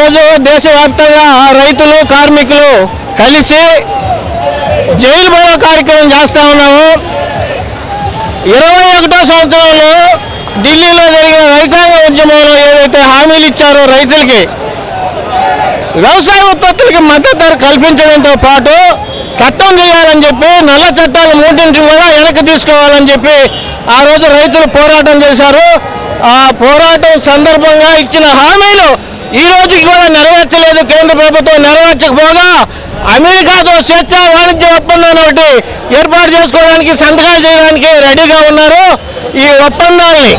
ఈరోజు దేశవ్యాప్తంగా రైతులు కార్మికులు కలిసి జైలు భరో కార్యక్రమం చేస్తా ఉన్నాము. 21వ సంవత్సరంలో ఢిల్లీలో జరిగిన రైతాంగ ఉద్యమంలో ఏదైతే హామీలు ఇచ్చారో రైతులకి వ్యవసాయ ఉత్పత్తులకి మద్దతు ధర కల్పించడంతో పాటు చట్టం చేయాలని చెప్పి నల్ల చట్టాలు మూడింటిని కూడా వెనక్కి తీసుకోవాలని చెప్పి ఆ రోజు రైతులు పోరాటం చేశారు. ఆ పోరాటం సందర్భంగా ఇచ్చిన హామీలు ఈ రోజుకి కూడా నెరవేర్చలేదు. కేంద్ర ప్రభుత్వం నెరవేర్చకపోగా అమెరికాతో స్వేచ్ఛ వాణిజ్య ఒప్పందాన్ని ఒకటి ఏర్పాటు చేసుకోవడానికి సంతకాలు చేయడానికి రెడీగా ఉన్నారు. ఈ ఒప్పందాల్ని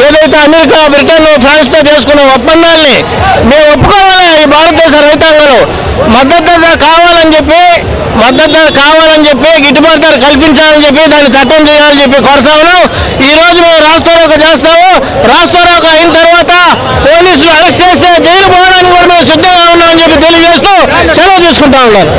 ఏదైతే అమెరికా, బ్రిటన్, ఫ్రాన్స్తో చేసుకున్న ఒప్పందాల్ని మేము ఒప్పుకోవాలి. ఈ భారతదేశ రైతాంగంలో మద్దతు ధర కావాలని చెప్పి గిట్టుబాటు ధర కల్పించాలని చెప్పి దాన్ని చట్టం చేయాలని చెప్పి కోరుతా ఉన్నాం. ఈ రోజు మేము రాస్తారోకో చేస్తాము. రాస్తారోకో అయిన తర్వాత పోలీసులు అరెస్ట్ చేస్తే జైలు పోవడానికి కూడా మేము సిద్ధంగా ఉన్నామని చెప్పి తెలియజేస్తూ సెలవు తీసుకుంటా ఉన్నాను.